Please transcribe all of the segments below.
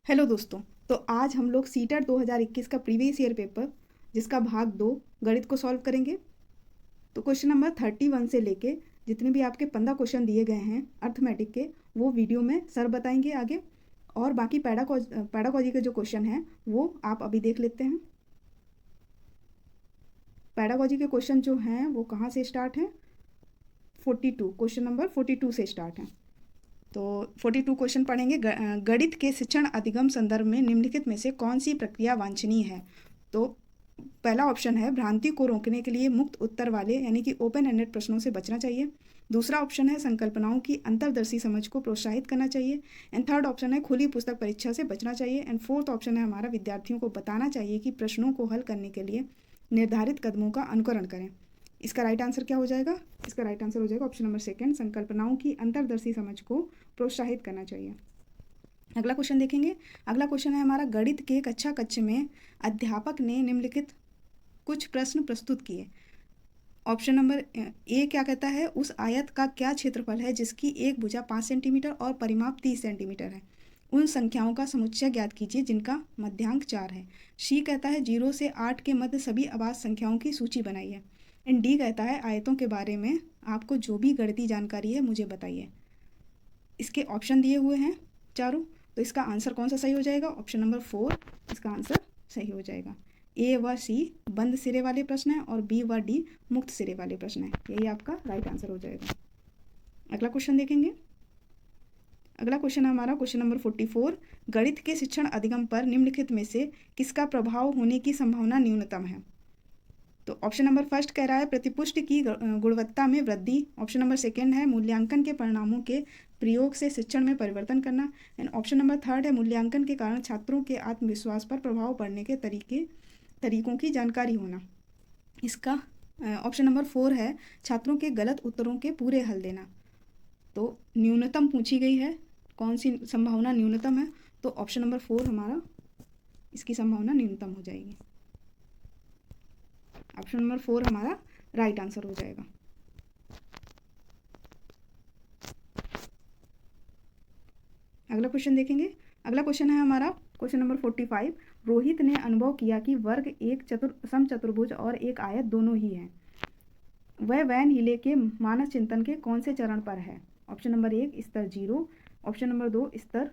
Hello दोस्तों। तो आज हम लोग सीटेट 2021 का प्रीवियस ईयर पेपर जिसका भाग 2 गणित को सॉल्व करेंगे। तो क्वेश्चन नंबर 31 से लेके जितने भी आपके 15 क्वेश्चन दिए गए हैं अर्थमेटिक के, वो वीडियो में सर बताएंगे आगे। और बाकी पैडागॉजी के जो क्वेश्चन हैं वो आप अभी देख लेते हैं। पैडागॉजी के क्वेश्चन जो हैं वो कहाँ से स्टार्ट हैं? 42, क्वेश्चन नंबर 42 से स्टार्ट हैं। तो 42 क्वेश्चन पढ़ेंगे। गणित के शिक्षण अधिगम संदर्भ में निम्नलिखित में से कौन सी प्रक्रिया वांछनीय है? तो पहला ऑप्शन है भ्रांति को रोकने के लिए मुक्त उत्तर वाले यानी कि ओपन एंडेड प्रश्नों से बचना चाहिए। दूसरा ऑप्शन है संकल्पनाओं की अंतर्दर्शी समझ को प्रोत्साहित करना चाहिए। एंड थर्ड ऑप्शन है खुली पुस्तक परीक्षा से बचना चाहिए। एंड फोर्थ ऑप्शन है हमारा विद्यार्थियों को बताना चाहिए कि प्रश्नों को हल करने के लिए निर्धारित कदमों का अनुकरण करें। इसका राइट आंसर क्या हो जाएगा? इसका राइट आंसर हो जाएगा ऑप्शन नंबर सेकंड, संकल्पनाओं की अंतर्दर्शी समझ को प्रोत्साहित करना चाहिए। अगला क्वेश्चन देखेंगे। अगला क्वेश्चन है हमारा गणित के कक्षा कक्ष में अध्यापक ने निम्नलिखित कुछ प्रश्न प्रस्तुत किए। ऑप्शन नंबर ए क्या कहता है? उस आयत का क्या क्षेत्रफल है जिसकी एक भुजा 5 सेंटीमीटर और परिमाप 30 सेंटीमीटर है? उन संख्याओं का समुच्चय ज्ञात कीजिए जिनका मध्यांक 4 है। सी कहता है 0 से 8 के मध्य सभी अभाज्य संख्याओं की सूची बनाइए। एंड डी कहता है आयतों के बारे में आपको जो भी गणितीय जानकारी है मुझे बताइए। इसके ऑप्शन दिए हुए हैं चारों, तो इसका आंसर कौन सा सही हो जाएगा? ऑप्शन नंबर 4 इसका आंसर सही हो जाएगा। ए व सी बंद सिरे वाले प्रश्न हैं और बी व डी मुक्त सिरे वाले प्रश्न हैं। यही आपका राइट आंसर हो जाएगा। अगला क्वेश्चन देखेंगे। अगला क्वेश्चन है हमारा क्वेश्चन नंबर 44। गणित के शिक्षण अधिगम पर निम्नलिखित में से किसका प्रभाव होने की संभावना न्यूनतम है? तो ऑप्शन नंबर फर्स्ट कह रहा है प्रतिपुष्टि की गुणवत्ता में वृद्धि। ऑप्शन नंबर सेकंड है मूल्यांकन के परिणामों के प्रयोग से शिक्षण में परिवर्तन करना। एंड ऑप्शन नंबर थर्ड है मूल्यांकन के कारण छात्रों के आत्मविश्वास पर प्रभाव पड़ने के तरीकों की जानकारी होना। इसका ऑप्शन नंबर 4 है छात्रों के गलत उत्तरों के पूरे हल देना। तो न्यूनतम पूछी गई है, कौन सी संभावना न्यूनतम है? तो ऑप्शन नंबर 4 हमारा इसकी संभावना न्यूनतम हो जाएगी। ऑप्शन नंबर 4 हमारा राइट आंसर हो जाएगा। अगला क्वेश्चन देखेंगे। अगला क्वेश्चन है हमारा क्वेश्चन नंबर 45। रोहित ने अनुभव किया कि वर्ग एक समचतुर्भुज और एक आयत दोनों ही हैं। वह वैन हीले के मानस चिंतन के कौन से चरण पर है? ऑप्शन नंबर 1 स्तर 0, ऑप्शन नंबर 2 स्तर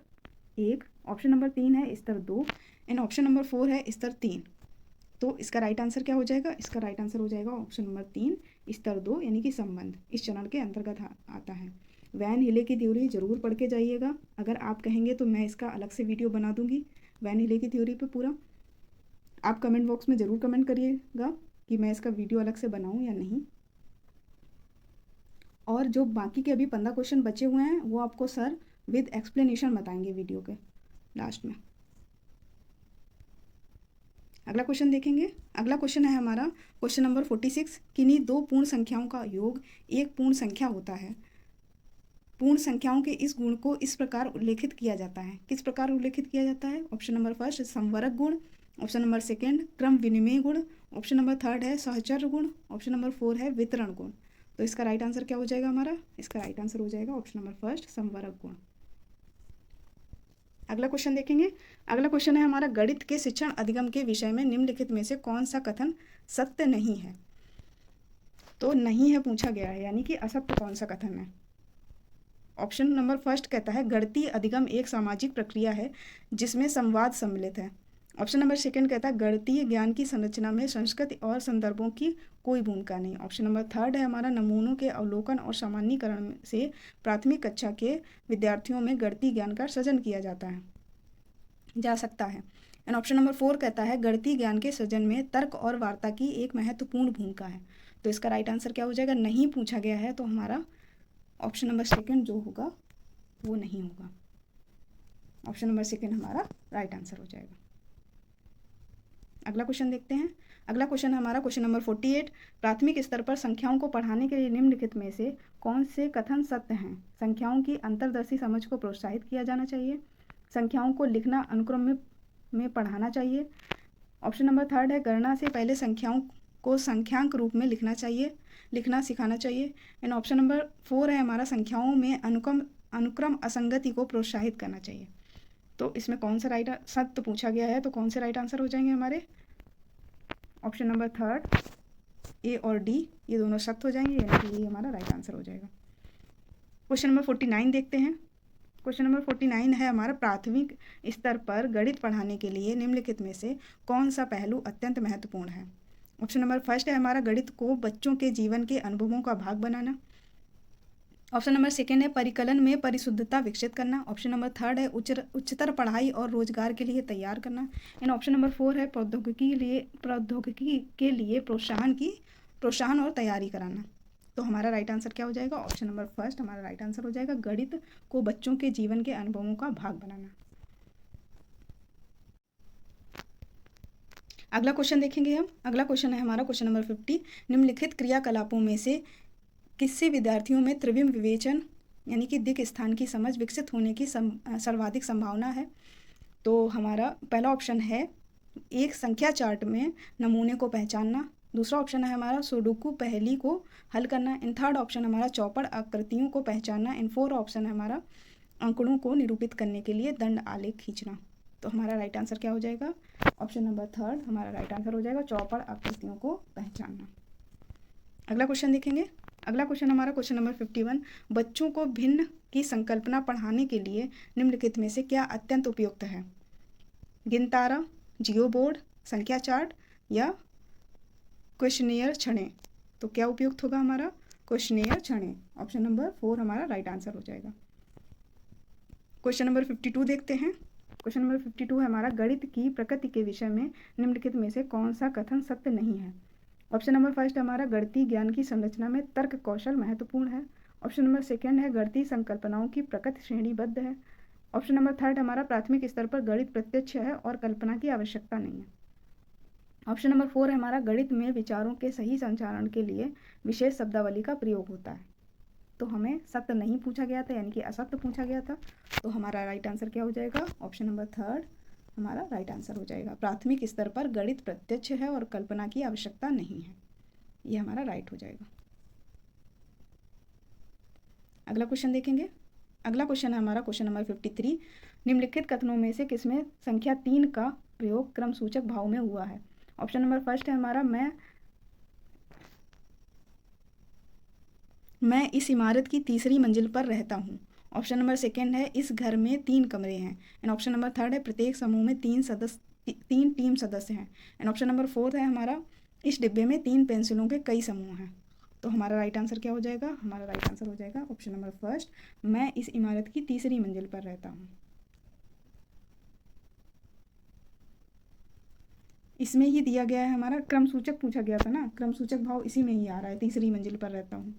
1, ऑप्शन नंबर 3 है स्तर 2 एंड ऑप्शन नंबर 4 है स्तर 3। तो इसका राइट आंसर क्या हो जाएगा? इसका राइट आंसर हो जाएगा ऑप्शन नंबर 3 स्तर 2 यानी कि संबंध इस चरण के अंतर्गत आता है। वैन हीले की थ्योरी जरूर पढ़ के जाइएगा। अगर आप कहेंगे तो मैं इसका अलग से वीडियो बना दूंगी वैन हीले की थ्योरी पे पूरा। आप कमेंट बॉक्स में ज़रूर कमेंट करिएगा कि मैं इसका वीडियो अलग से बनाऊं या नहीं। और जो बाकी के अभी 15 क्वेश्चन बचे हुए हैं वो आपको सर विद एक्सप्लेनेशन बताएंगे वीडियो के लास्ट में। अगला क्वेश्चन देखेंगे। अगला क्वेश्चन है हमारा क्वेश्चन नंबर 46। किन्हीं दो पूर्ण संख्याओं का योग एक पूर्ण संख्या होता है। पूर्ण संख्याओं के इस गुण को इस प्रकार उल्लेखित किया जाता है। किस प्रकार उल्लेखित किया जाता है? ऑप्शन नंबर फर्स्ट संवरक गुण, ऑप्शन नंबर सेकंड क्रम विनिमय गुण, ऑप्शन नंबर थर्ड है सहचर्य गुण, ऑप्शन नंबर 4 है वितरण गुण। तो इसका राइट आंसर क्या हो जाएगा हमारा? इसका राइट आंसर हो जाएगा ऑप्शन नंबर फर्स्ट संवरक गुण। अगला क्वेश्चन देखेंगे। अगला क्वेश्चन है हमारा गणित के शिक्षण अधिगम के विषय में निम्नलिखित में से कौन सा कथन सत्य नहीं है? तो नहीं है पूछा गया है, यानी कि असत्य कौन सा कथन है? ऑप्शन नंबर फर्स्ट कहता है गणितीय अधिगम एक सामाजिक प्रक्रिया है जिसमें संवाद सम्मिलित है। ऑप्शन नंबर सेकंड कहता है गणितीय ज्ञान की संरचना में संस्कृति और संदर्भों की कोई भूमिका नहीं। ऑप्शन नंबर थर्ड है हमारा नमूनों के अवलोकन और सामान्यीकरण से प्राथमिक कक्षा के विद्यार्थियों में गणितीय ज्ञान का सृजन किया जा सकता है। एंड ऑप्शन नंबर 4 कहता है गणितीय ज्ञान के सृजन में तर्क और वार्ता की एक महत्वपूर्ण भूमिका है। तो इसका राइट आंसर क्या हो जाएगा? नहीं पूछा गया है तो हमारा ऑप्शन नंबर सेकंड जो होगा वो नहीं होगा। ऑप्शन नंबर सेकंड हमारा राइट आंसर हो जाएगा। अगला क्वेश्चन देखते हैं। अगला क्वेश्चन हमारा क्वेश्चन नंबर 48। प्राथमिक स्तर पर संख्याओं को पढ़ाने के लिए निम्नलिखित में से कौन से कथन सत्य हैं? संख्याओं की अंतर्दर्शी समझ को प्रोत्साहित किया जाना चाहिए। संख्याओं को लिखना अनुक्रम में पढ़ाना चाहिए। ऑप्शन नंबर थर्ड है गणना से पहले संख्याओं को संख्यांक रूप में लिखना सिखाना चाहिए। एंड ऑप्शन नंबर 4 है हमारा संख्याओं में अनुक्रम असंगति को प्रोत्साहित करना चाहिए। तो इसमें कौन सा राइट सत्य पूछा गया है, तो कौन से राइट आंसर हो जाएंगे हमारे? ऑप्शन नंबर थर्ड, ए और डी, ये दोनों सत्य हो जाएंगे, यानी कि ये हमारा राइट आंसर हो जाएगा। क्वेश्चन नंबर 49 देखते हैं। क्वेश्चन नंबर 49 है हमारा, प्राथमिक स्तर पर गणित पढ़ाने के लिए निम्नलिखित में से कौन सा पहलू अत्यंत महत्वपूर्ण है? ऑप्शन नंबर फर्स्ट है हमारा, गणित को बच्चों के जीवन के अनुभवों का भाग बनाना। ऑप्शन नंबर सेकेंड है, परिकलन में परिशुद्धता विकसित करना। ऑप्शन नंबर थर्ड है, उच्चतर पढ़ाई और रोजगार के लिए तैयार करना। एंड ऑप्शन नंबर फोर है, प्रौद्योगिकी के लिए प्रोत्साहन और तैयारी कराना। तो हमारा राइट आंसर क्या हो जाएगा? ऑप्शन नंबर फर्स्ट हमारा राइट आंसर हो जाएगा, गणित को बच्चों के जीवन के अनुभवों का भाग बनाना। अगला क्वेश्चन देखेंगे हम। अगला क्वेश्चन है हमारा क्वेश्चन नंबर 50, निम्नलिखित क्रियाकलापों में से किससे विद्यार्थियों में त्रिविम विवेचन यानी कि दिक् स्थान की समझ विकसित होने की सर्वाधिक संभावना है? तो हमारा पहला ऑप्शन है, एक संख्या चार्ट में नमूने को पहचानना। दूसरा ऑप्शन है हमारा, सुडोकू पहेली को हल करना। इन थर्ड ऑप्शन हमारा, चौपड़ आकृतियों को पहचानना। इन फोर ऑप्शन है हमारा, आंकड़ों को निरूपित करने के लिए दंड आलेख खींचना। तो हमारा राइट आंसर क्या हो जाएगा? ऑप्शन नंबर थर्ड हमारा राइट आंसर हो जाएगा, चौपड़ आकृतियों को पहचानना। अगला क्वेश्चन देखेंगे। अगला क्वेश्चन हमारा क्वेश्चन नंबर 51, बच्चों को भिन्न की संकल्पना पढ़ाने के लिए निम्नलिखित में से क्या अत्यंत उपयुक्त है? गिनतारा, जियो बोर्ड, संख्या चार्ट या क्वेश्चनियर छड़ें? तो क्या उपयुक्त होगा हमारा? क्वेश्चनियर छड़ें। ऑप्शन नंबर 4 हमारा राइट आंसर हो जाएगा। क्वेश्चन नंबर 52 देखते हैं। क्वेश्चन नंबर 52 है हमारा, गणित की प्रकृति के विषय में निम्नलिखित में से कौन सा कथन सत्य नहीं है? ऑप्शन नंबर फर्स्ट हमारा, गणितीय ज्ञान की संरचना में तर्क कौशल महत्वपूर्ण है। ऑप्शन नंबर सेकंड है, गणितीय संकल्पनाओं की प्रकृति श्रेणीबद्ध है। ऑप्शन नंबर थर्ड हमारा, प्राथमिक स्तर पर गणित प्रत्यक्ष है और कल्पना की आवश्यकता नहीं है। ऑप्शन नंबर 4 है हमारा, गणित में विचारों के सही संचारण के लिए विशेष शब्दावली का प्रयोग होता है। तो हमें सत्य नहीं पूछा गया था, यानी कि असत्य पूछा गया था। तो हमारा राइट आंसर क्या हो जाएगा? ऑप्शन नंबर थर्ड हमारा राइट आंसर हो जाएगा, प्राथमिक स्तर पर गणित प्रत्यक्ष है और कल्पना की आवश्यकता नहीं है। ये हमारा राइट हो जाएगा। अगला क्वेश्चन देखेंगे। अगला क्वेश्चन है हमारा क्वेश्चन नंबर 53, निम्नलिखित कथनों में से किसमें संख्या 3 का प्रयोग क्रम सूचक भाव में हुआ है? ऑप्शन नंबर फर्स्ट है हमारा, मैं इस इमारत की तीसरी मंजिल पर रहता हूँ। ऑप्शन नंबर सेकंड है, इस घर में 3 कमरे हैं। एंड ऑप्शन नंबर थर्ड है, प्रत्येक समूह में 3 टीम सदस्य हैं। एंड ऑप्शन नंबर फोर्थ है हमारा, इस डिब्बे में 3 पेंसिलों के कई समूह हैं। तो हमारा राइट आंसर क्या हो जाएगा? हमारा राइट आंसर हो जाएगा ऑप्शन नंबर फर्स्ट, मैं इस इमारत की तीसरी मंजिल पर रहता हूँ। इसमें ही दिया गया है हमारा, क्रम सूचक पूछा गया था ना, क्रम सूचक भाव इसी में ही आ रहा है, तीसरी मंजिल पर रहता हूँ।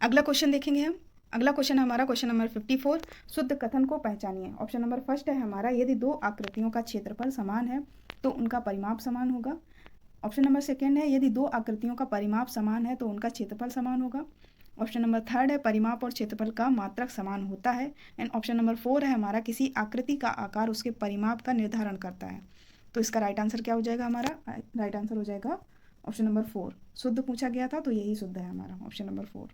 अगला क्वेश्चन देखेंगे हम। अगला क्वेश्चन हमारा क्वेश्चन नंबर 54, शुद्ध कथन को पहचानिए। ऑप्शन नंबर फर्स्ट है हमारा, यदि 2 आकृतियों का क्षेत्रफल समान है तो उनका परिमाप समान होगा। ऑप्शन नंबर सेकंड है, यदि 2 आकृतियों का परिमाप समान है तो उनका क्षेत्रफल समान होगा। ऑप्शन नंबर थर्ड है, परिमाप और क्षेत्रफल का मात्रक समान होता है। एंड ऑप्शन नंबर 4 है हमारा, किसी आकृति का आकार उसके परिमाप का निर्धारण करता है। तो इसका राइट आंसर क्या हो जाएगा? हमारा राइट आंसर हो जाएगा ऑप्शन नंबर 4, शुद्ध पूछा गया था तो यही शुद्ध है हमारा, ऑप्शन नंबर 4।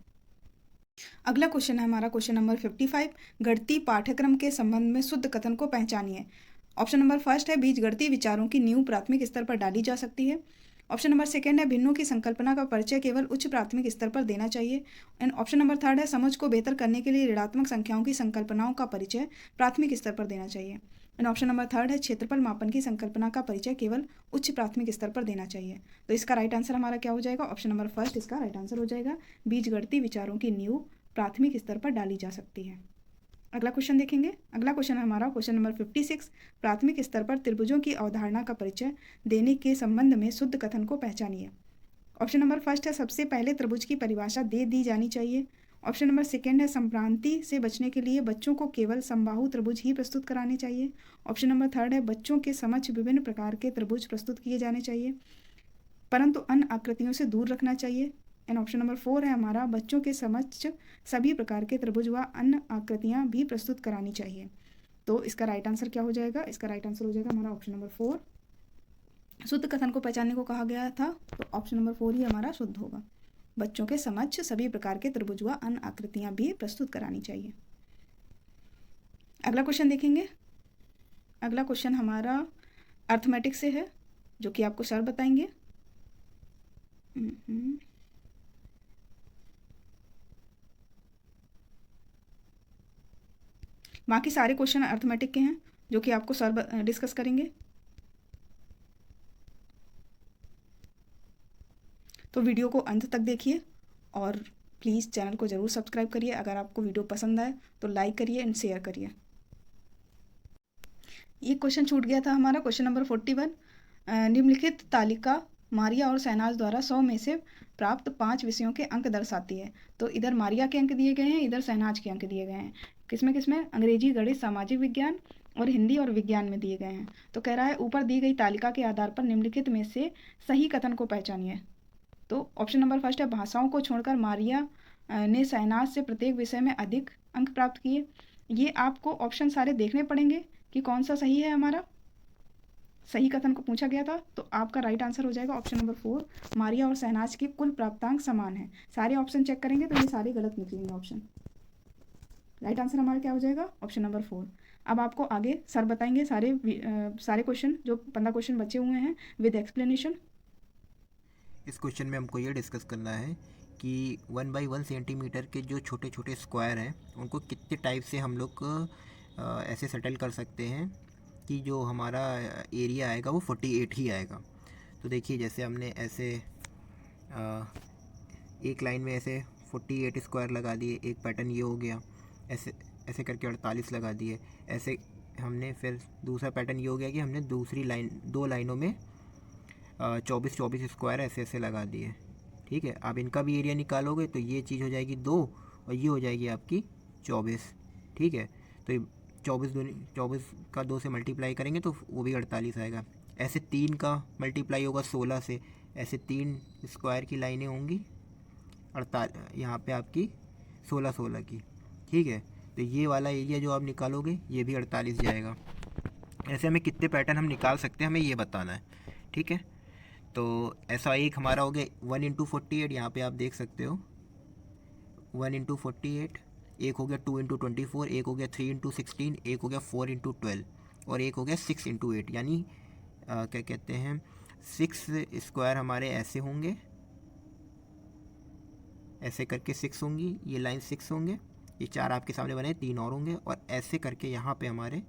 अगला क्वेश्चन है हमारा क्वेश्चन नंबर 55, गणितीय पाठ्यक्रम के संबंध में शुद्ध कथन को पहचानिए। ऑप्शन नंबर फर्स्ट है, बीजगणितीय विचारों की नींव प्राथमिक स्तर पर डाली जा सकती है। ऑप्शन नंबर सेकंड है, भिन्नों की संकल्पना का परिचय केवल उच्च प्राथमिक स्तर पर देना चाहिए। एंड ऑप्शन नंबर थर्ड है, समझ को बेहतर करने के लिए ऋणात्मक संख्याओं की संकल्पनाओं का परिचय प्राथमिक स्तर पर देना चाहिए। एंड ऑप्शन नंबर थर्ड है, क्षेत्रफल मापन की संकल्पना का परिचय केवल उच्च प्राथमिक स्तर पर देना चाहिए। तो इसका राइट आंसर हमारा क्या हो जाएगा? ऑप्शन नंबर फर्स्ट इसका राइट आंसर हो जाएगा, बीजगणितीय विचारों की नींव प्राथमिक स्तर पर डाली जा सकती है। अगला क्वेश्चन देखेंगे। अगला क्वेश्चन है हमारा क्वेश्चन नंबर 56, प्राथमिक स्तर पर त्रिभुजों की अवधारणा का परिचय देने के संबंध में शुद्ध कथन को पहचानिए। ऑप्शन नंबर फर्स्ट है, सबसे पहले त्रिभुज की परिभाषा दे दी जानी चाहिए। ऑप्शन नंबर सेकंड है, संभ्रांति से बचने के लिए बच्चों को केवल समबाहु त्रिभुज ही प्रस्तुत कराने चाहिए। ऑप्शन नंबर थर्ड है, बच्चों के समक्ष विभिन्न प्रकार के त्रिभुज प्रस्तुत किए जाने चाहिए परंतु अन्य आकृतियों से दूर रखना चाहिए। एंड ऑप्शन नंबर 4 है हमारा, बच्चों के समक्ष सभी प्रकार के त्रिभुज व अन्य आकृतियां भी प्रस्तुत करानी चाहिए। तो इसका राइट आंसर क्या हो जाएगा? इसका राइट आंसर हो जाएगा हमारा ऑप्शन नंबर 4, शुद्ध कथन को पहचानने को कहा गया था तो ऑप्शन नंबर 4 ही हमारा शुद्ध होगा, बच्चों के समक्ष सभी प्रकार के त्रिभुज व अन्य आकृतियां भी प्रस्तुत करानी चाहिए। अगला क्वेश्चन देखेंगे। अगला क्वेश्चन हमारा अर्थमेटिक से है, जो कि आपको सर बताएंगे। बाकी सारे क्वेश्चन अर्थमेटिक के हैं, जो कि आपको सर डिस्कस करेंगे। तो वीडियो को अंत तक देखिए और प्लीज़ चैनल को ज़रूर सब्सक्राइब करिए। अगर आपको वीडियो पसंद आए तो लाइक करिए एंड शेयर करिए। ये क्वेश्चन छूट गया था हमारा, क्वेश्चन नंबर 41। निम्नलिखित तालिका मारिया और शहनाज द्वारा 100 में से प्राप्त 5 विषयों के अंक दर्शाती है। तो इधर मारिया के अंक दिए गए हैं, इधर शहनाज के अंक दिए गए हैं। किसमें किसमें? अंग्रेजी, गणित, सामाजिक विज्ञान और हिंदी और विज्ञान में दिए गए हैं। तो कह रहा है ऊपर दी गई तालिका के आधार पर निम्नलिखित में से सही कथन को पहचानिए। तो ऑप्शन नंबर फर्स्ट है, भाषाओं को छोड़कर मारिया ने शहनाज से प्रत्येक विषय में अधिक अंक प्राप्त किए। ये आपको ऑप्शन सारे देखने पड़ेंगे कि कौन सा सही है। हमारा सही कथन को पूछा गया था, तो आपका राइट आंसर हो जाएगा ऑप्शन नंबर 4, मारिया और शहनाज के कुल प्राप्तांक समान है। सारे ऑप्शन चेक करेंगे तो ये सारे गलत निकलेंगे ऑप्शन। राइट आंसर हमारा क्या हो जाएगा? Option number 4। अब आपको आगे सर बताएंगे सारे क्वेश्चन, जो 15 क्वेश्चन बचे हुए हैं विद एक्सप्लेनेशन। इस क्वेश्चन में हमको ये डिस्कस करना है कि 1 बाई 1 सेंटीमीटर के जो छोटे छोटे स्क्वायर हैं उनको कितने टाइप से हम लोग ऐसे सेटल कर सकते हैं कि जो हमारा एरिया आएगा वो 48 ही आएगा। तो देखिए, जैसे हमने ऐसे एक लाइन में ऐसे 48 स्क्वायर लगा दिए, एक पैटर्न ये हो गया। ऐसे ऐसे करके 48 लगा दिए। ऐसे हमने फिर दूसरा पैटर्न ये हो गया कि हमने दूसरी लाइन 2 लाइनों में 24 स्क्वायर ऐसे ऐसे लगा दिए। ठीक है, आप इनका भी एरिया निकालोगे तो ये चीज़ हो जाएगी 2 और ये हो जाएगी आपकी 24। ठीक है, तो 24 का 2 से मल्टीप्लाई करेंगे तो वो भी 48 आएगा। ऐसे 3 का मल्टीप्लाई होगा 16 से, ऐसे 3 स्क्वायर की लाइनें होंगी 48, यहाँ पे आपकी 16 की। ठीक है, तो ये वाला एरिया जो आप निकालोगे ये भी 48 जाएगा। ऐसे हमें कितने पैटर्न हम निकाल सकते हैं, हमें ये बताना है। ठीक है, तो ऐसा एक हमारा हो गया 1 इंटू 48, यहाँ पर आप देख सकते हो 1 इंटू 48। एक हो गया 2 इंटू 24, एक हो गया 3 इंटू 16, एक हो गया 4 इंटू 12 और एक हो गया 6 इंटू 8। यानी क्या कहते हैं, 6 स्क्वायर हमारे ऐसे होंगे, ऐसे करके 6 होंगी, ये लाइन 6 होंगे, ये 4 आपके सामने बने, 3 और होंगे और ऐसे करके यहाँ पे हमारे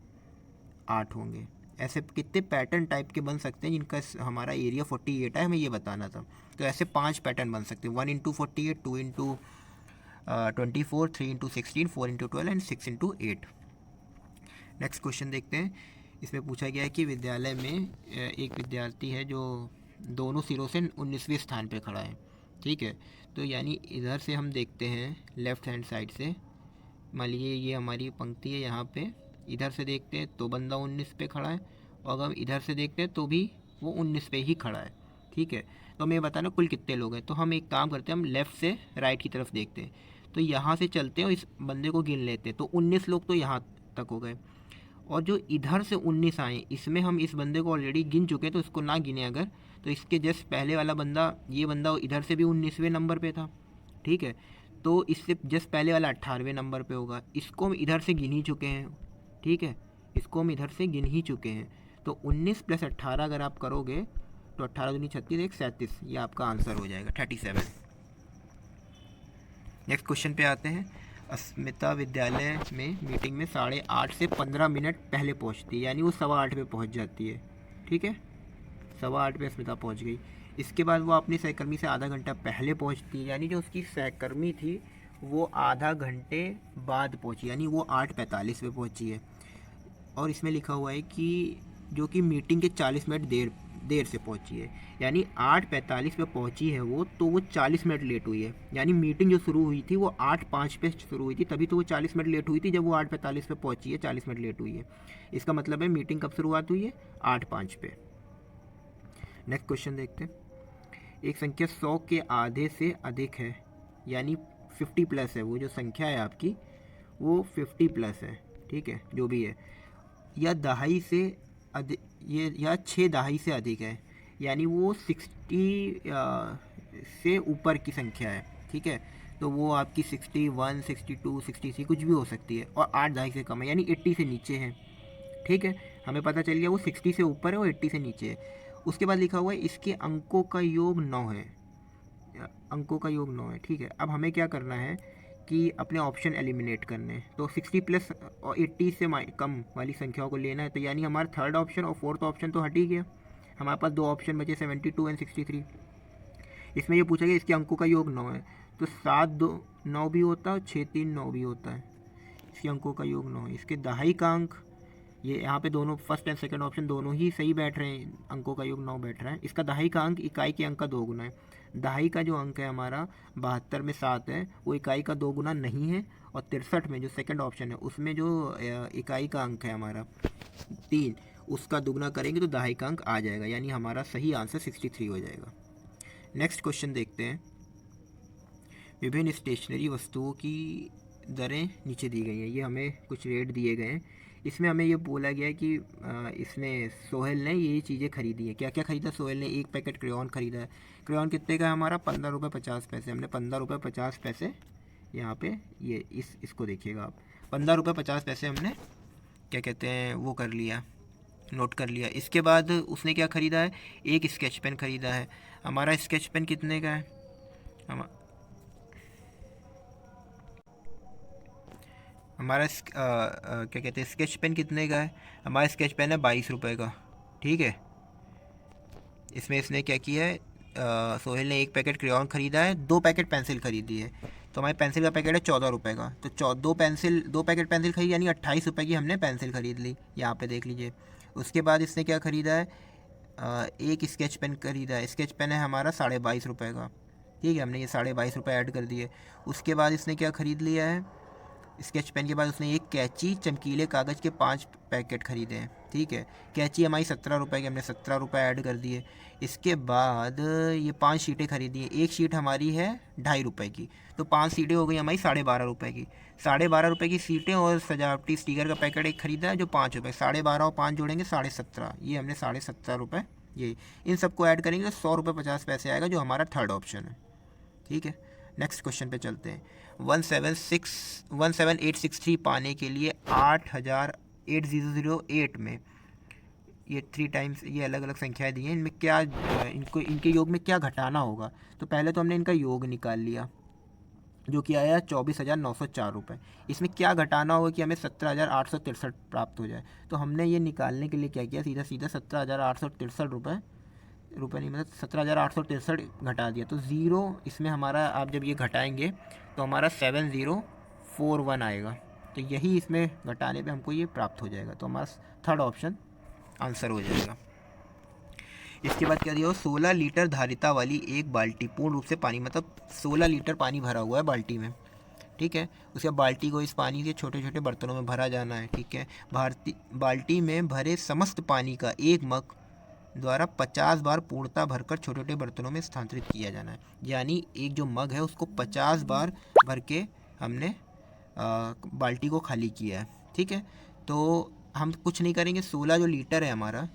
8 होंगे। ऐसे कितने पैटर्न टाइप के बन सकते हैं जिनका हमारा एरिया 48 है, हमें ये बताना था। तो ऐसे 5 पैटर्न बन सकते हैं, 1 into 48, 2 into 24, 3 into 16, 4 into 12 and 6 into 8। Next question देखते हैं। इसमें पूछा गया है कि विद्यालय में एक विद्यार्थी है जो दोनों सिरों से 19वें स्थान पे खड़ा है। ठीक है, तो यानी इधर से हम देखते हैं लेफ़्ट हैंड साइड से, मान लीजिए ये हमारी पंक्ति है, यहाँ पे इधर से देखते हैं तो बंदा 19 पे खड़ा है और अगर इधर से देखते हैं तो भी वो 19 पे ही खड़ा है। ठीक है, तो हमें बताना कुल कितने लोग हैं। तो हम एक काम करते हैं, हम लेफ़्ट से राइट की तरफ देखते हैं। तो यहाँ से चलते हैं और इस बंदे को गिन लेते हैं। तो 19 लोग तो यहाँ तक हो गए और जो इधर से 19 आए इसमें हम इस बंदे को ऑलरेडी गिन चुके हैं, तो इसको ना गिने अगर, तो इसके जस्ट पहले वाला बंदा, ये बंदा इधर से भी 19वें नंबर पे था। ठीक है, तो इससे जस्ट पहले वाला 18वें नंबर पे होगा, इसको हम इधर से गिन ही चुके हैं। ठीक है, इसको हम इधर से गिन ही चुके हैं। तो 19 + 18 अगर आप करोगे तो 18 दूनी 36, 1 37, ये आपका आंसर हो जाएगा 37। नेक्स्ट क्वेश्चन पे आते हैं। अस्मिता विद्यालय में मीटिंग में 8:30 से 15 मिनट पहले पहुंचती है, यानी वो 8:15 पे पहुंच जाती है। ठीक है, 8:15 पे अस्मिता पहुंच गई। इसके बाद वो अपनी सहकर्मी से आधा घंटा पहले पहुंचती है, यानी जो उसकी सहकर्मी थी वो आधा घंटे बाद पहुंची, यानी वो 8:45 पे पहुंची है। और इसमें लिखा हुआ है कि जो कि मीटिंग के 40 मिनट देर से पहुंची है, यानी 8:45 पे पहुंची है वो, तो वो 40 मिनट लेट हुई है। यानी मीटिंग जो शुरू हुई थी वो 8:05 पे शुरू हुई थी, तभी तो वो 40 मिनट लेट हुई थी। जब वो 8:45 पे पहुंची है 40 मिनट लेट हुई है, इसका मतलब है मीटिंग कब शुरुआत हुई है? 8:05 पे। नेक्स्ट क्वेश्चन देखते हैं। एक संख्या 100 के आधे से अधिक है, यानी 50+ है। वो जो संख्या है आपकी वो 50+ है। ठीक है, जो भी है, या दहाई से अधिक, ये या 6 दहाई से अधिक है, यानी वो 60 से ऊपर की संख्या है। ठीक है, तो वो आपकी 61, 62, 63 कुछ भी हो सकती है, और 8 दहाई से कम है यानी 80 से नीचे है। ठीक है, हमें पता चल गया वो 60 से ऊपर है, वो 80 से नीचे है। उसके बाद लिखा हुआ है इसके अंकों का योग 9 है, अंकों का योग 9 है। ठीक है, अब हमें क्या करना है कि अपने ऑप्शन एलिमिनेट करने हैं। तो 60 प्लस और 80 से कम वाली संख्याओं को लेना है, तो यानी हमारा थर्ड ऑप्शन और फोर्थ ऑप्शन तो हट ही गया। हमारे पास दो ऑप्शन बचे 72 एंड 63। इसमें ये पूछा गया इसके अंकों का योग 9 है, तो 7 2 9 भी होता है, 6 3 9 भी होता है। इसके अंकों का योग 9 है। इसके दहाई का अंक, ये यहाँ पे दोनों फर्स्ट एंड सेकंड ऑप्शन दोनों ही सही बैठ रहे हैं, अंकों का योग 9 बैठ रहा है। इसका दहाई का अंक इकाई के अंक का 2 गुना है। दहाई का जो अंक है हमारा 72 में 7 है, वो इकाई का 2 गुना नहीं है। और 63 में जो सेकंड ऑप्शन है उसमें जो इकाई का अंक है हमारा 3, उसका दुगना करेंगे तो दहाई का अंक आ जाएगा, यानी हमारा सही आंसर 63 हो जाएगा। नेक्स्ट क्वेश्चन देखते हैं। विभिन्न स्टेशनरी वस्तुओं की दरें नीचे दी गई हैं, ये हमें कुछ रेट दिए गए हैं। इसमें हमें ये बोला गया है कि इसने सोहेल ने ये चीज़ें खरीदी हैं। क्या क्या खरीदा सोहेल ने? एक पैकेट क्रेयॉन खरीदा है। क्रेयॉन कितने का है हमारा? 15 रुपये 50 पैसे। हमने 15 रुपये 50 पैसे यहाँ पे ये इसको देखिएगा आप, 15 रुपये 50 पैसे हमने क्या कहते हैं वो कर लिया, नोट कर लिया। इसके बाद उसने क्या ख़रीदा है? एक स्केच पेन ख़रीदा है। हमारा स्केच पेन कितने का है? हमारा क्या कहते हैं स्केच पेन कितने का है? हमारा स्केच पेन है 22 रुपये का। ठीक है, इसमें इसने क्या किया है, सोहेल ने एक पैकेट क्रेयॉन ख़रीदा है, 2 पैकेट पेंसिल ख़रीदी है। तो हमारे पेंसिल का पैकेट है 14 रुपये का, तो दो पैकेट पेंसिल खरीदी, यानी 28 रुपये की हमने पेंसिल ख़रीद ली। यहाँ पे देख लीजिए। उसके बाद इसने क्या ख़रीदा है? एक स्केच पेन ख़रीदा है। स्केच पेन है हमारा 22.5 रुपये का। ठीक है, हमने ये 22.5 रुपये ऐड कर दिए। उसके बाद इसने क्या ख़रीद लिया है? स्केच पेन के बाद उसने एक कैंची, चमकीले कागज़ के 5 पैकेट ख़रीदे हैं। ठीक है, कैंची हमारी 17 रुपये की, हमने 17 रुपये ऐड कर दिए। इसके बाद ये 5 शीटें खरीदी हैं। एक शीट हमारी है 2.5 रुपये की, तो 5 शीटें हो गई हमारी 12.5 रुपये की। 12.5 रुपये की सीटें और सजावटी स्टिकर का पैकेट एक ख़रीदा है जो 5 रुपये। 12.5 और 5 जोड़ेंगे 17.5, ये हमने 17.5 रुपये, ये इन सबको ऐड करेंगे तो 100 रुपये 50 पैसे आएगा, जो हमारा थर्ड ऑप्शन है। ठीक है, नेक्स्ट क्वेश्चन पे चलते हैं। 17863 पाने के लिए 8008 में ये 3 टाइम्स ये अलग अलग संख्याएं दी हैं, इनमें क्या इनके योग में क्या घटाना होगा? तो पहले तो हमने इनका योग निकाल लिया जो कि आया 24,904 रुपये। इसमें क्या घटाना होगा कि हमें 17,863 प्राप्त हो जाए? तो हमने ये निकालने के लिए क्या किया, सीधा 17,863 रुपये नहीं, मतलब 17,863 घटा दिया। तो ज़ीरो इसमें हमारा, आप जब ये घटाएंगे तो हमारा 7041 आएगा। तो यही इसमें घटाने पे हमको ये प्राप्त हो जाएगा, तो हमारा थर्ड ऑप्शन आंसर हो जाएगा। इसके बाद क्या दिया? 16 लीटर धारिता वाली एक बाल्टी, पूर्ण रूप से पानी, मतलब 16 लीटर पानी भरा हुआ है बाल्टी में। ठीक है, उसके बाल्टी को इस पानी के छोटे छोटे बर्तनों में भरा जाना है। ठीक है, बाल्टी में भरे समस्त पानी का एक मग द्वारा 50 बार पूर्णतः भरकर छोटे छोटे बर्तनों में स्थानांतरित किया जाना है। यानी एक जो मग है उसको 50 बार भर के हमने बाल्टी को खाली किया है। ठीक है, तो हम कुछ नहीं करेंगे, 16 जो लीटर है हमारा,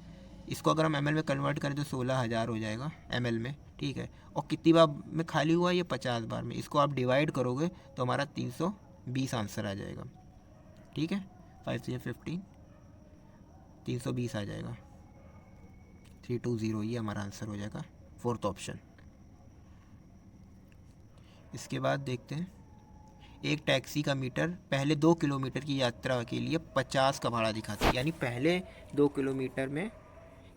इसको अगर हम ml में कन्वर्ट करें तो 16,000 हो जाएगा ml में। ठीक है, और कितनी बार में खाली हुआ? ये 50 बार में। इसको आप डिवाइड करोगे तो हमारा 320 आंसर आ जाएगा। ठीक है, 5 से 15, 320 आ जाएगा, 320, ये हमारा आंसर हो जाएगा, फोर्थ ऑप्शन। इसके बाद देखते हैं, एक टैक्सी का मीटर पहले 2 किलोमीटर की यात्रा के लिए 50 का भाड़ा दिखाती है, यानी पहले 2 किलोमीटर में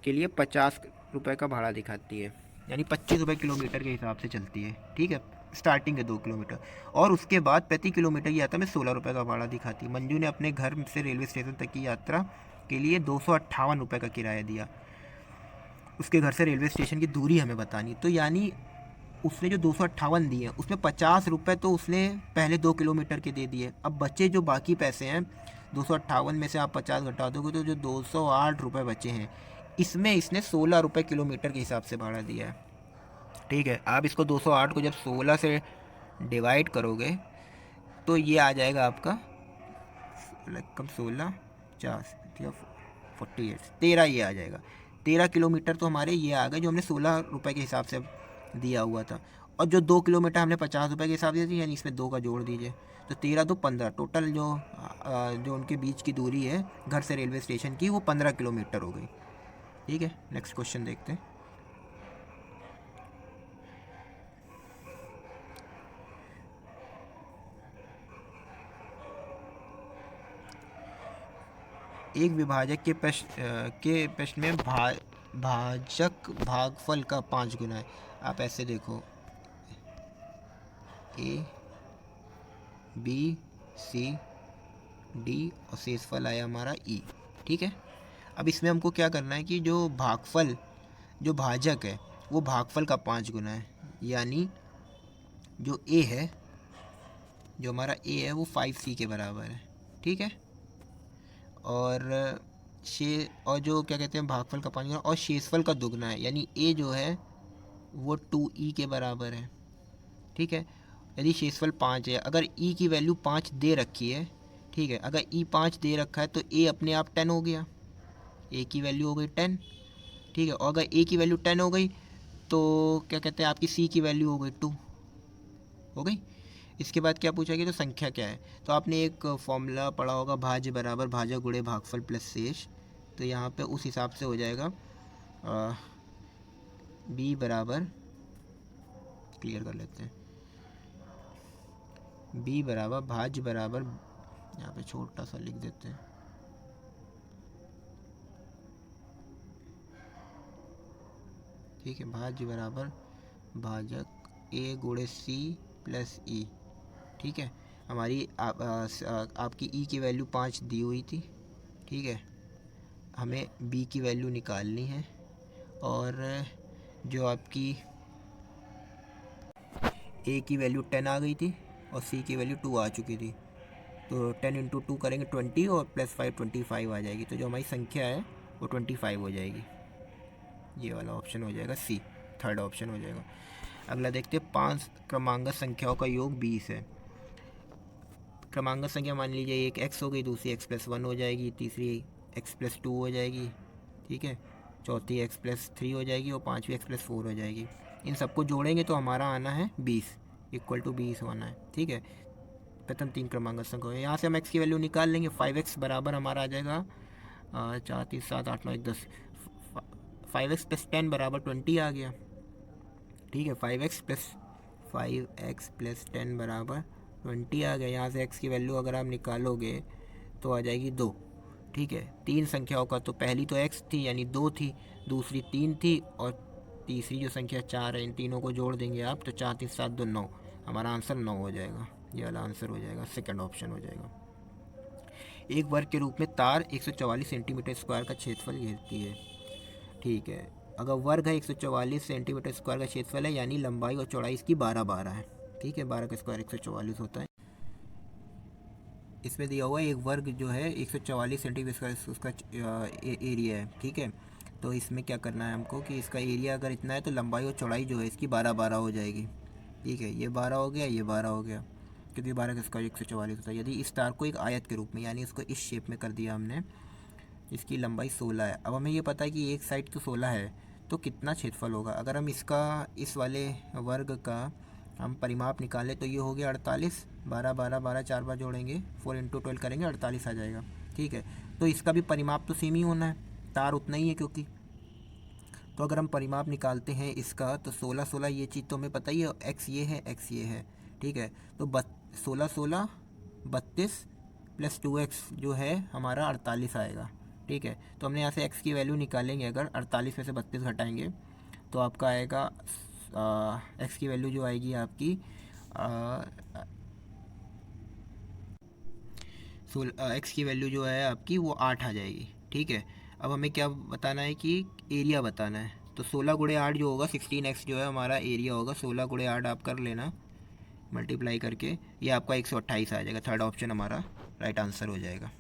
के लिए 50 रुपये का भाड़ा दिखाती है, यानी 25 रुपये किलोमीटर के हिसाब से चलती है। ठीक है, स्टार्टिंग है 2 किलोमीटर, और उसके बाद प्रति किलोमीटर की यात्रा में 16 रुपये का भाड़ा दिखाती है। मंजू ने अपने घर से रेलवे स्टेशन तक की यात्रा के लिए 258 रुपये का किराया दिया। उसके घर से रेलवे स्टेशन की दूरी हमें बतानी, तो यानी उसने जो 258 दिए उसमें 50 रुपये तो उसने पहले 2 किलोमीटर के दे दिए। अब बचे जो बाकी पैसे हैं 258 में से आप 50 घटा दोगे तो जो 208 रुपये बचे हैं, इसमें इसने 16 रुपये किलोमीटर के हिसाब से भाड़ा दिया है। ठीक है, आप इसको 208 को जब 16 से डिवाइड करोगे तो ये आ जाएगा आपका कम 16 50 48 13, ये आ जाएगा 13 किलोमीटर। तो हमारे ये आ गए जो हमने 16 रुपये के हिसाब से दिया हुआ था। और जो 2 किलोमीटर हमने 50 रुपये के हिसाब से दी, यानी इसमें 2 का जोड़ दीजिए, तो 13 तो 15, टोटल जो उनके बीच की दूरी है घर से रेलवे स्टेशन की, वो 15 किलोमीटर हो गई। ठीक है, नेक्स्ट क्वेश्चन देखते हैं। एक विभाजक के प्रश्न में भाजक भागफल का 5 गुना है। आप ऐसे देखो, ए बी सी डी और शेषफल आया हमारा ई। ठीक है, अब इसमें हमको क्या करना है कि जो भाजक है वो भागफल का 5 गुना है, यानी जो ए है, जो हमारा ए है वो 5c के बराबर है। ठीक है, और जो क्या कहते हैं, भागफल का 5 गुना और शेषफल का दुगना है, यानी ए जो है वो 2e के बराबर है। ठीक है, यदि शेषफल 5 है, अगर e की वैल्यू 5 दे रखी है, ठीक है, अगर e 5 दे रखा है तो a अपने आप 10 हो गया, a की वैल्यू हो गई 10। ठीक है, और अगर a की वैल्यू 10 हो गई तो क्या कहते हैं, आपकी c की वैल्यू हो गई 2 हो गई। इसके बाद क्या पूछा गया, तो संख्या क्या है, तो आपने एक फॉर्मूला पढ़ा होगा, भाज्य बराबर भाजक गुणे भागफल प्लस शेष। तो यहाँ पे उस हिसाब से हो जाएगा b बराबर, क्लियर कर लेते हैं, b बराबर भाज्य बराबर, यहाँ पे छोटा सा लिख देते हैं, ठीक है, भाज्य बराबर भाजक a गुणे c प्लस e। ठीक है, हमारी आपकी e की वैल्यू 5 दी हुई थी। ठीक है, हमें b की वैल्यू निकालनी है, और जो आपकी a की वैल्यू 10 आ गई थी और c की वैल्यू 2 आ चुकी थी, तो 10 इंटू 2 करेंगे 20 और प्लस 5 25 आ जाएगी, तो जो हमारी संख्या है वो 25 हो जाएगी। ये वाला ऑप्शन हो जाएगा सी, थर्ड ऑप्शन हो जाएगा। अगला देखते हैं, 5 क्रमांगत संख्याओं का योग 20 है। क्रमांगत संख्या मान लीजिए एक x हो गई, दूसरी x प्लस 1 हो जाएगी, तीसरी x प्लस 2 हो जाएगी, ठीक है, चौथी x प्लस 3 हो जाएगी और पाँचवीं x प्लस 4 हो जाएगी। इन सबको जोड़ेंगे तो हमारा आना है 20, इक्वल टू 20 होना है। ठीक है, प्रथम 3 क्रमांगत संख्या, यहाँ से हम x की वैल्यू निकाल लेंगे। 5x बराबर हमारा आ जाएगा 4 3 7 8 9 1 10, 5x प्लस 10 बराबर 20 आ गया। ठीक है, 5x प्लस 10 बराबर 20 आ गया। यहाँ से x की वैल्यू अगर आप निकालोगे तो आ जाएगी 2। ठीक है, 3 संख्याओं का, तो पहली तो x थी यानी 2 थी, दूसरी 3 थी और तीसरी जो संख्या 4 है, इन तीनों को जोड़ देंगे आप तो 4 3 7 2 9, हमारा आंसर 9 हो जाएगा। ये वाला आंसर हो जाएगा, सेकंड ऑप्शन हो जाएगा। एक वर्ग के रूप में तार 144 सेंटीमीटर स्क्वायर का क्षेत्रफल घेरती है। ठीक है, अगर वर्ग है 144 सेंटीमीटर स्क्वायर का क्षेत्रफल है, यानी लंबाई और चौड़ाई इसकी 12 है। ठीक है, 12 का स्क्वायर 144 होता है। इसमें दिया हुआ है एक वर्ग जो है 144 सेंटीमीटर स्क्वायर उसका एरिया है। ठीक है, तो इसमें क्या करना है हमको कि इसका एरिया अगर इतना है तो लंबाई और चौड़ाई जो है इसकी 12 हो जाएगी। ठीक है, ये 12 हो गया, ये 12 हो गया, क्योंकि 12 का स्क्वायर 144 होता है। यदि इस तार को एक आयत के रूप में, यानी इसको इस शेप में कर दिया हमने, इसकी लंबाई 16 है। अब हमें ये पता है कि एक साइड तो 16 है, तो कितना क्षेत्रफल होगा। अगर हम इसका इस वाले वर्ग का हम परिमाप निकालें तो ये हो गया 48, 12 12 12 4 बार जोड़ेंगे, 4 इंटू 12 करेंगे, 48 आ जाएगा। ठीक है, तो इसका भी परिमाप तो सेम ही होना है, तार उतना ही है क्योंकि, तो अगर हम परिमाप निकालते हैं इसका तो 16 16, ये चीज़ तो हमें पता ही है, एक्स ये है, एक्स ये है। ठीक है, तो 16 16 32 प्लस 2x जो है हमारा 48 आएगा। ठीक है, तो हमने यहाँ से x की वैल्यू निकालेंगे, अगर 48 में से 32 घटाएंगे तो आपका आएगा x की वैल्यू जो आएगी आपकी x की वैल्यू जो है आपकी वो 8 आ जाएगी। ठीक है, अब हमें क्या बताना है कि एरिया बताना है, तो 16 गुणे 8 जो होगा 16x जो है हमारा एरिया होगा। 16 गुणे 8 आप कर लेना मल्टीप्लाई करके, ये आपका 128 आ जाएगा। थर्ड ऑप्शन हमारा राइट आंसर हो जाएगा।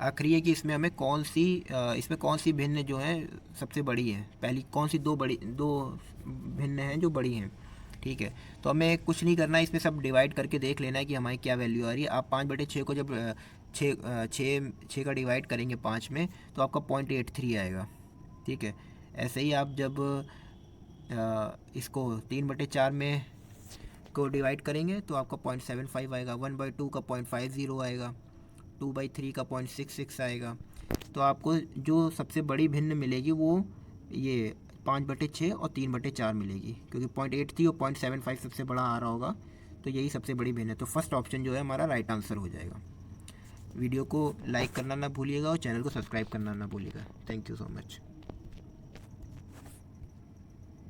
आखिरी है कि इसमें हमें इसमें कौन सी भिन्न जो है सबसे बड़ी है, पहली कौन सी दो भिन्न हैं जो बड़ी हैं। ठीक है, तो हमें कुछ नहीं करना है, इसमें सब डिवाइड करके देख लेना है कि हमारी क्या वैल्यू आ रही है। आप 5/6 को जब 6 का डिवाइड करेंगे 5 में तो आपका 0.83 आएगा। ठीक है, ऐसे ही आप जब इसको 3/4 में को डिवाइड करेंगे तो आपका 0.75 आएगा, 1/2 का 0.50 आएगा, 2/3 का 0.66 आएगा। तो आपको जो सबसे बड़ी भिन्न मिलेगी वो ये 5/6 और 3/4 मिलेगी, क्योंकि 0.83 और 0.75 सबसे बड़ा आ रहा होगा, तो यही सबसे बड़ी भिन्न है। तो फर्स्ट ऑप्शन जो है हमारा राइट आंसर हो जाएगा। वीडियो को लाइक करना ना भूलिएगा और चैनल को सब्सक्राइब करना ना भूलिएगा। Thank you so much.